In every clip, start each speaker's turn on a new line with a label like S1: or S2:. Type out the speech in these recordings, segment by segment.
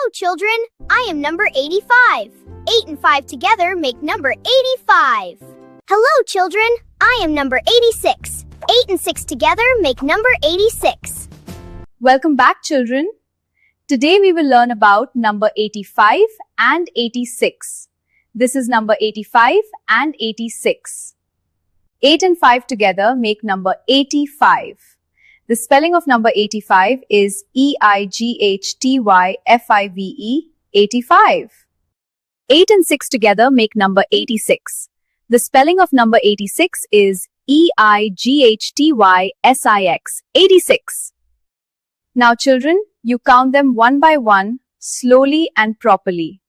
S1: Hello, children. I am number 85. 8 and 5 together make number 85. Hello, children. I am number 86. 8 and 6 together make number 86.
S2: Welcome back, children. Today we will learn about number 85 and 86. This is number 85 and 86. 8 and 5 together make number 85. The spelling of number 85 is E-I-G-H-T-Y-F-I-V-E, 85. 8 and 6 together make number 86. The spelling of number 86 is E-I-G-H-T-Y-S-I-X, 86. Now, children, you count them one by one, slowly and properly.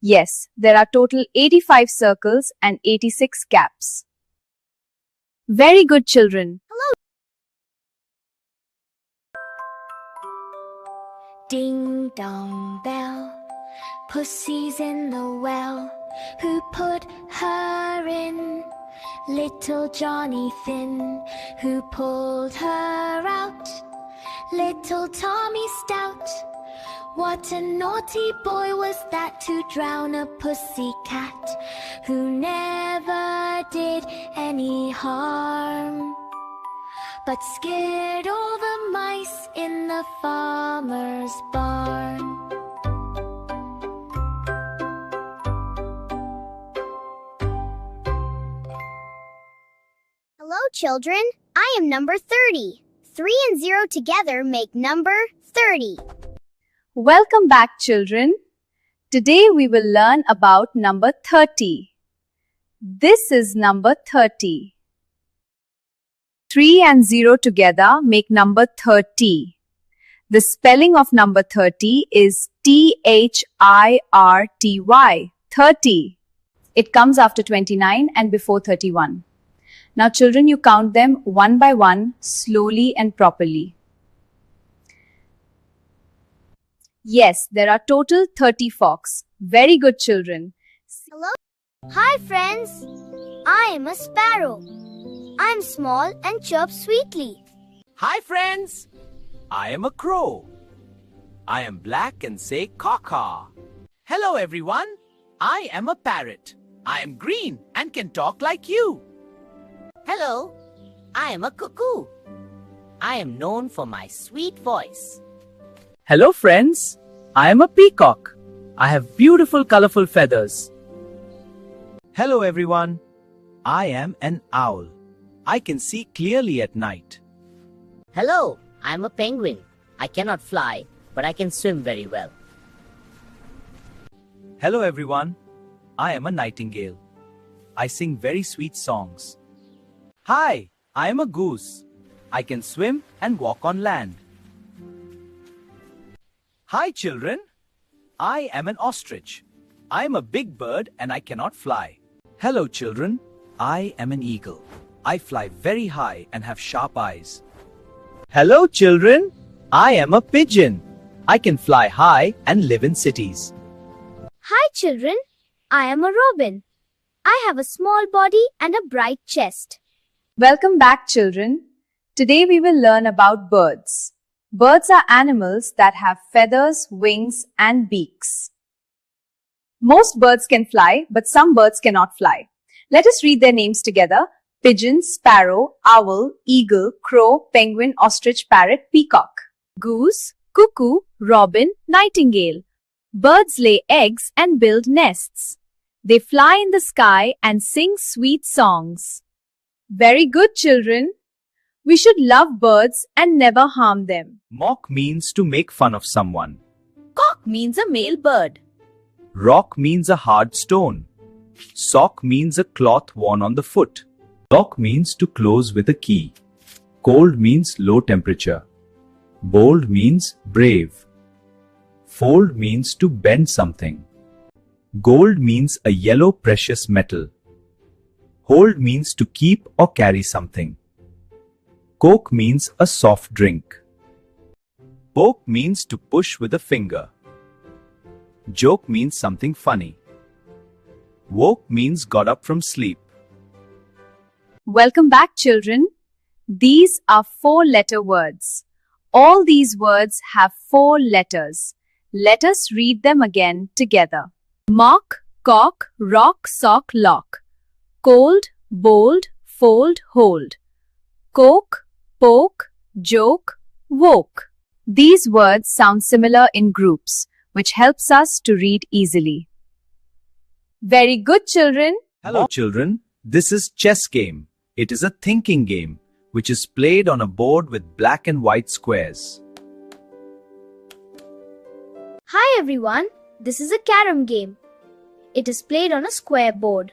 S2: Yes, there are total 85 circles and 86 gaps. Very good, children.
S3: Ding dong bell, pussy's in the well. Who put her in? Little Johnny Thin. Who pulled her out? Little Tommy Stout. What a naughty boy was that to drown a pussycat who never did any harm, but scared all the mice in the farmer's barn.
S1: Hello, children. I am number 30. 3 and 0 together make number 30.
S2: Welcome back, children. Today we will learn about number 30. This is number 30. 3 and 0 together make number 30. The spelling of number 30 is T-H-I-R-T-Y, 30. It comes after 29 and before 31. Now, children, you count them one by one, slowly and properly. Yes, there are total 30 forks. Very good, children.
S1: Hello. Hi, friends. I am a sparrow. I'm small and chirp sweetly.
S4: Hi, friends. I am a crow. I am black and say caw-caw. Hello, everyone. I am a parrot. I am green and can talk like you.
S5: Hello, I am a cuckoo. I am known for my sweet voice.
S4: Hello, friends. I am a peacock. I have beautiful, colorful feathers. Hello, everyone. I am an owl. I can see clearly at night.
S5: Hello, I am a penguin. I cannot fly, but I can swim very well.
S4: Hello, everyone. I am a nightingale. I sing very sweet songs. Hi, I am a goose. I can swim and walk on land. Hi, children. I am an ostrich. I am a big bird and I cannot fly. Hello, children. I am an eagle. I fly very high and have sharp eyes. Hello, children. I am a pigeon. I can fly high and live in cities.
S1: Hi, children. I am a robin. I have a small body and a bright chest.
S2: Welcome back, children. Today we will learn about birds. Birds are animals that have feathers, wings, and beaks. Most birds can fly, but some birds cannot fly. Let us read their names together. Pigeon, sparrow, owl, eagle, crow, penguin, ostrich, parrot, peacock. Goose, cuckoo, robin, nightingale. Birds lay eggs and build nests. They fly in the sky and sing sweet songs. Very good, children. We should love birds and never harm them.
S4: Mock means to make fun of someone.
S5: Cock means a male bird.
S4: Rock means a hard stone. Sock means a cloth worn on the foot. Lock means to close with a key. Cold means low temperature. Bold means brave. Fold means to bend something. Gold means a yellow precious metal. Hold means to keep or carry something. Coke means a soft drink. Poke means to push with a finger. Joke means something funny. Woke means got up from sleep.
S2: Welcome back, children. These are 4-letter words. All these words have 4 letters. Let us read them again together. Mock, cock, rock, sock, lock. Cold, bold, fold, hold. Coke, poke, joke, woke. These words sound similar in groups, which helps us to read easily. Very good, children.
S4: Hello children, this is chess game. It is a thinking game, which is played on a board with black and white squares.
S1: Hi everyone, this is a carom game. It is played on a square board.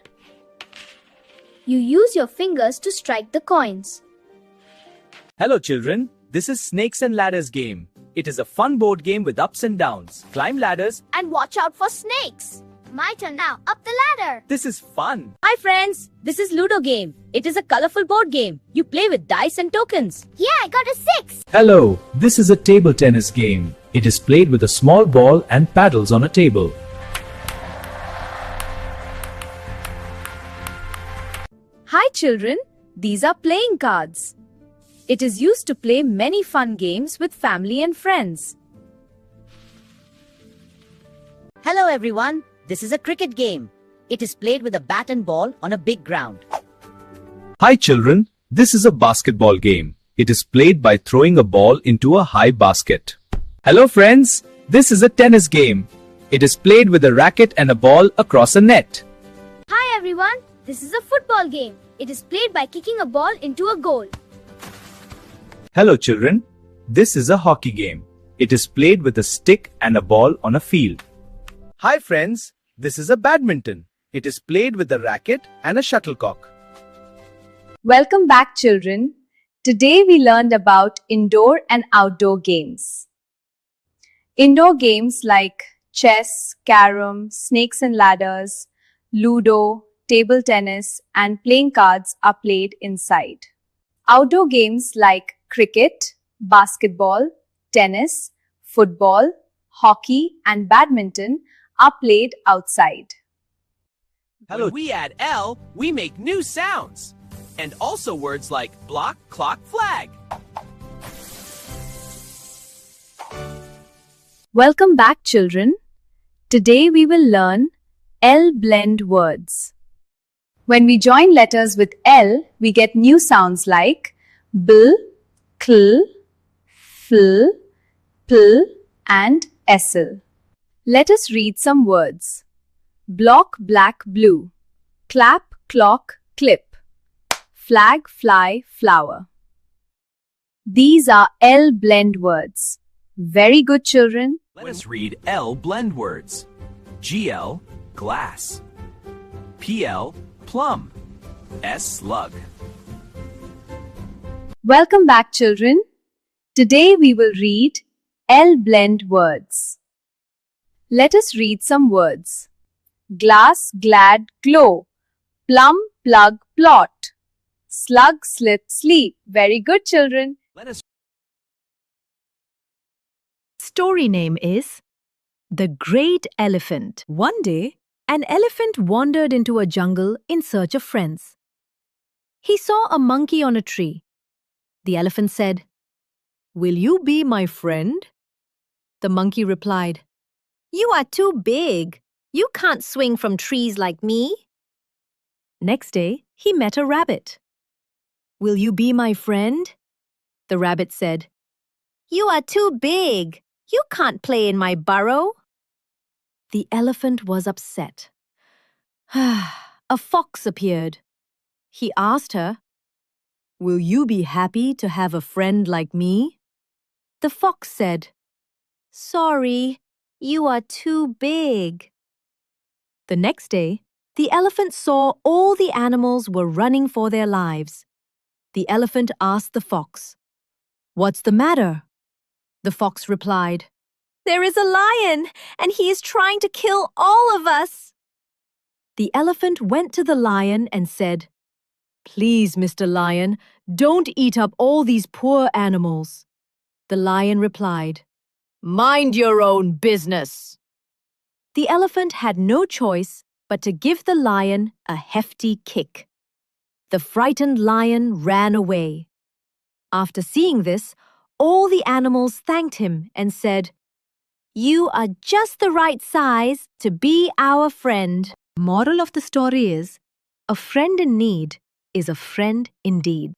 S1: You use your fingers to strike the coins.
S4: Hello children, this is snakes and ladders game. It is a fun board game with ups and downs. Climb ladders.
S1: And watch out for snakes. My turn now, up the ladder.
S4: This is fun.
S5: Hi friends, this is Ludo game. It is a colorful board game. You play with dice and tokens.
S1: Yeah, I got a 6.
S4: Hello, this is a table tennis game. It is played with a small ball and paddles on a table.
S2: Hi, children. These are playing cards. It is used to play many fun games with family and friends.
S5: Hello everyone, this is a cricket game. It is played with a bat and ball on a big ground.
S4: Hi children, this is a basketball game. It is played by throwing a ball into a high basket. Hello friends, this is a tennis game. It is played with a racket and a ball across a net.
S1: Hi everyone, this is a football game. It is played by kicking a ball into a goal.
S4: Hello children, this is a hockey game. It is played with a stick and a ball on a field. Hi friends, this is a badminton. It is played with a racket and a shuttlecock.
S2: Welcome back, children. Today we learned about indoor and outdoor games. Indoor games like chess, carom, snakes and ladders, ludo, table tennis, and playing cards are played inside. Outdoor games like cricket, basketball, tennis, football, hockey, and badminton are played outside.
S4: Hello.
S6: When we add L, we make new sounds. And also words like block, clock, flag.
S2: Welcome back, children. Today we will learn L blend words. When we join letters with L, we get new sounds like bl, kl, fl, pl, and sl. Let us read some words. Block, black, blue. Clap, clock, clip. Flag, fly, flower. These are L blend words. Very good, children.
S6: Let us read L blend words. GL, glass. PL, plum. S, slug.
S2: Welcome back, children. Today we will read L blend words. Let us read some words. Glass, glad, glow. Plum, plug, plot. Slug, slit, sleep. Very good, children.
S6: Let us
S7: Story name is The Great Elephant. One day, an elephant wandered into a jungle in search of friends. He saw a monkey on a tree. The elephant said, "Will you be my friend?" The monkey replied, "You are too big. You can't swing from trees like me." Next day, he met a rabbit. "Will you be my friend?" The rabbit said, "You are too big. You can't play in my burrow." The elephant was upset. A fox appeared. He asked her, "Will you be happy to have a friend like me?" The fox said, "Sorry, you are too big." The next day, the elephant saw all the animals were running for their lives. The elephant asked the fox, "What's the matter?" The fox replied, "There is a lion, and he is trying to kill all of us." The elephant went to the lion and said, "Please, Mr. Lion, don't eat up all these poor animals." The lion replied, "Mind your own business." The elephant had no choice but to give the lion a hefty kick. The frightened lion ran away. After seeing this, all the animals thanked him and said, You are just the right size to be our friend. Moral of the story is, a friend in need is a friend indeed.